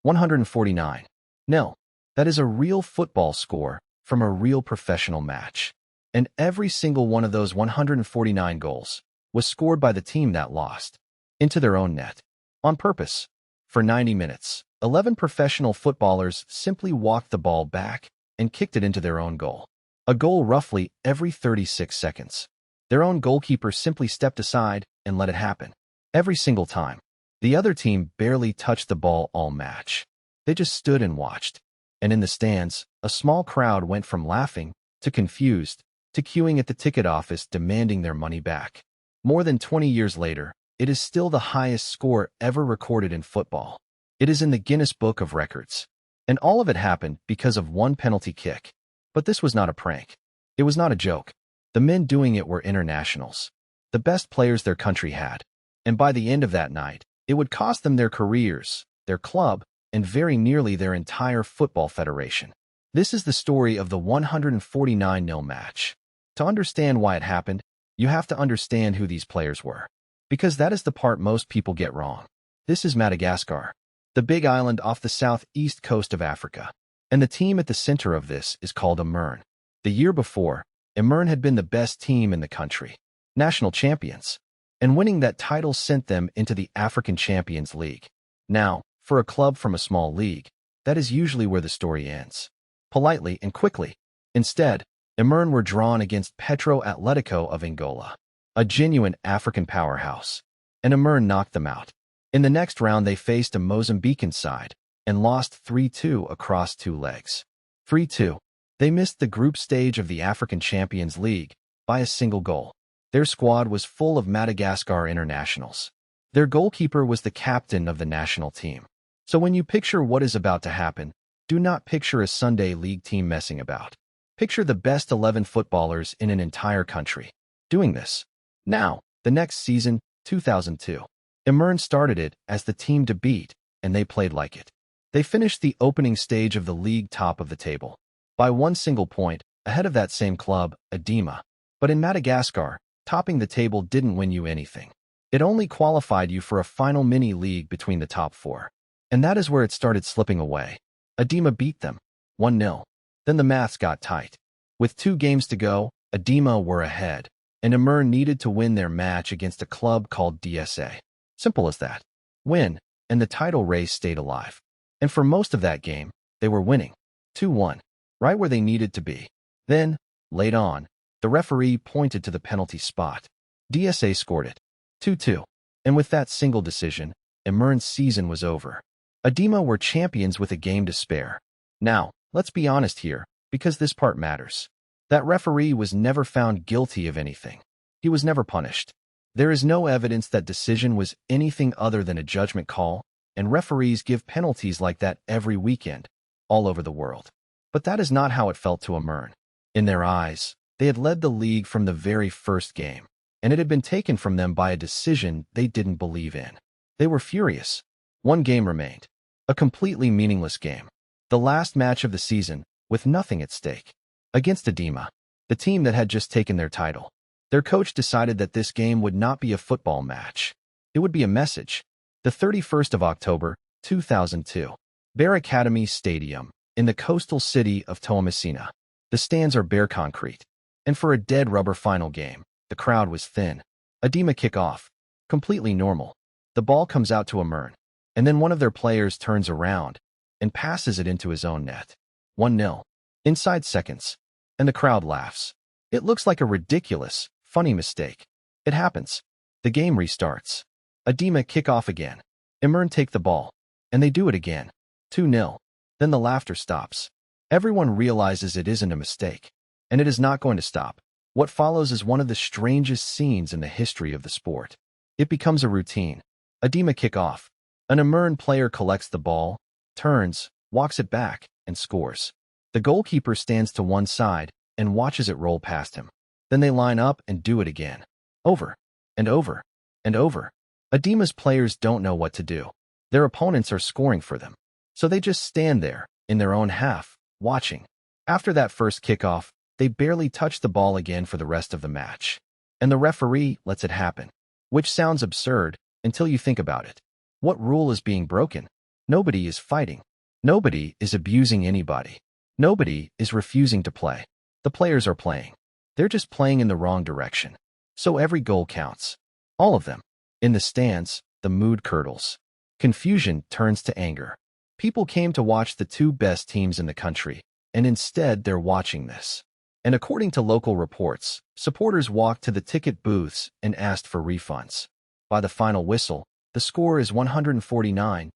149. No, that is a real football score from a real professional match. And every single one of those 149 goals was scored by the team that lost, into their own net, on purpose. For 90 minutes, 11 professional footballers simply walked the ball back and kicked it into their own goal. A goal roughly every 36 seconds. Their own goalkeeper simply stepped aside and let it happen. Every single time. The other team barely touched the ball all match. They just stood and watched. And in the stands, a small crowd went from laughing to confused to queuing at the ticket office demanding their money back. More than 20 years later, it is still the highest score ever recorded in football. It is in the Guinness Book of Records. And all of it happened because of one penalty kick. But this was not a prank. It was not a joke. The men doing it were internationals, the best players their country had. And by the end of that night, it would cost them their careers, their club, and very nearly their entire football federation. This is the story of the 149-0 match. To understand why it happened, you have to understand who these players were. Because that is the part most people get wrong. This is Madagascar, the big island off the southeast coast of Africa. And the team at the center of this is called Emyrne. The year before, Emyrne had been the best team in the country, national champions, and winning that title sent them into the African Champions League. Now, for a club from a small league, that is usually where the story ends. Politely and quickly. Instead, Emyrne were drawn against Petro Atletico of Angola, a genuine African powerhouse, and Emyrne knocked them out. In the next round they faced a Mozambican side and lost 3-2 across 2 legs. 3-2. They missed the group stage of the African Champions League by a single goal. Their squad was full of Madagascar internationals. Their goalkeeper was the captain of the national team. So when you picture what is about to happen, do not picture a Sunday league team messing about. Picture the best 11 footballers in an entire country doing this. Now, the next season, 2002, Emyrne started it as the team to beat, and they played like it. They finished the opening stage of the league top of the table, by one single point, ahead of that same club, Adema. But in Madagascar, topping the table didn't win you anything. It only qualified you for a final mini-league between the top 4. And that is where it started slipping away. Adema beat them, 1-0. Then the maths got tight. With 2 games to go, Adema were ahead, and Emyrne needed to win their match against a club called DSA. Simple as that. Win, and the title race stayed alive. And for most of that game, they were winning. 2-1. Right where they needed to be. Then, late on, the referee pointed to the penalty spot. DSA scored it. 2-2. And with that single decision, Emyrne's season was over. Adema were champions with a game to spare. Now, let's be honest here, because this part matters. That referee was never found guilty of anything. He was never punished. There is no evidence that decision was anything other than a judgment call, and referees give penalties like that every weekend, all over the world. But that is not how it felt to Emyrne. In their eyes, they had led the league from the very first game, and it had been taken from them by a decision they didn't believe in. They were furious. One game remained. A completely meaningless game. The last match of the season, with nothing at stake. Against Adema, the team that had just taken their title. Their coach decided that this game would not be a football match. It would be a message. The 31st of October, 2002. Barikadimy Stadium, in the coastal city of Toamasina. The stands are bare concrete. And for a dead rubber final game, the crowd was thin. Adema kick off. Completely normal. The ball comes out to Emyrne, and then one of their players turns around and passes it into his own net. 1-0. Inside seconds. And the crowd laughs. It looks like a ridiculous, funny mistake. It happens. The game restarts. Adema kick off again. Emyrne take the ball. And they do it again. 2-0. Then the laughter stops. Everyone realizes it isn't a mistake. And it is not going to stop. What follows is one of the strangest scenes in the history of the sport. It becomes a routine. Adema kick off. An Emyrne player collects the ball, turns, walks it back, and scores. The goalkeeper stands to one side and watches it roll past him. Then they line up and do it again. Over, and over, and over. Adema's players don't know what to do. Their opponents are scoring for them. So they just stand there, in their own half, watching. After that first kickoff, they barely touch the ball again for the rest of the match. And the referee lets it happen. Which sounds absurd, until you think about it. What rule is being broken? Nobody is fighting. Nobody is abusing anybody. Nobody is refusing to play. The players are playing. They're just playing in the wrong direction. So every goal counts. All of them. In the stands, the mood curdles. Confusion turns to anger. People came to watch the two best teams in the country, and instead they're watching this. And according to local reports, supporters walked to the ticket booths and asked for refunds. By the final whistle, the score is 149-0.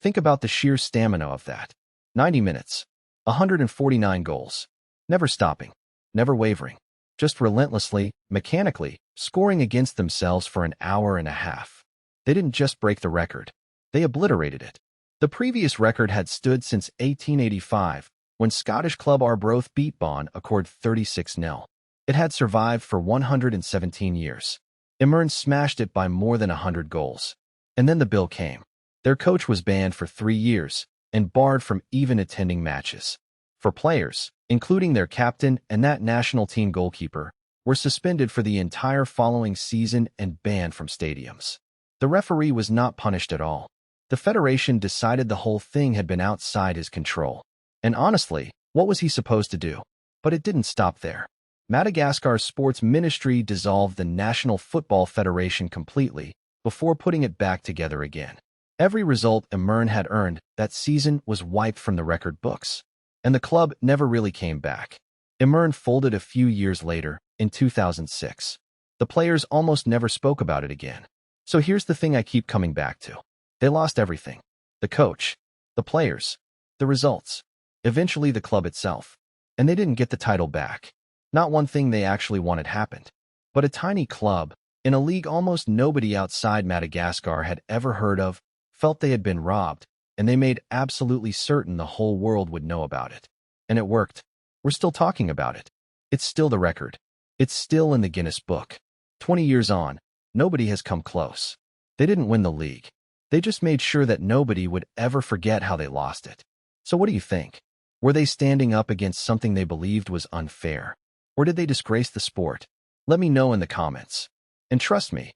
Think about the sheer stamina of that. 90 minutes. 149 goals. Never stopping. Never wavering. Just relentlessly, mechanically, scoring against themselves for an hour and a half. They didn't just break the record. They obliterated it. The previous record had stood since 1885, when Scottish club Arbroath beat Bonn Accord 36-0. It had survived for 117 years. Emyrne smashed it by more than 100 goals. And then the bill came. Their coach was banned for 3 years and barred from even attending matches. For players, including their captain and that national team goalkeeper, were suspended for the entire following season and banned from stadiums. The referee was not punished at all. The federation decided the whole thing had been outside his control. And honestly, what was he supposed to do? But it didn't stop there. Madagascar's sports ministry dissolved the National Football Federation completely before putting it back together again. Every result Emyrne had earned that season was wiped from the record books, and the club never really came back. Emyrne folded a few years later, in 2006. The players almost never spoke about it again. So here's the thing I keep coming back to. They lost everything. The coach, the players, the results, eventually the club itself. And they didn't get the title back. Not one thing they actually wanted happened. But a tiny club, in a league almost nobody outside Madagascar had ever heard of, felt they had been robbed, and they made absolutely certain the whole world would know about it. And it worked. We're still talking about it. It's still the record. It's still in the Guinness Book. 20 years on, nobody has come close. They didn't win the league. They just made sure that nobody would ever forget how they lost it. So what do you think? Were they standing up against something they believed was unfair? Or did they disgrace the sport? Let me know in the comments. And trust me,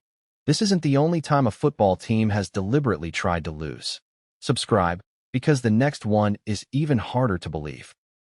this isn't the only time a football team has deliberately tried to lose. Subscribe, because the next one is even harder to believe.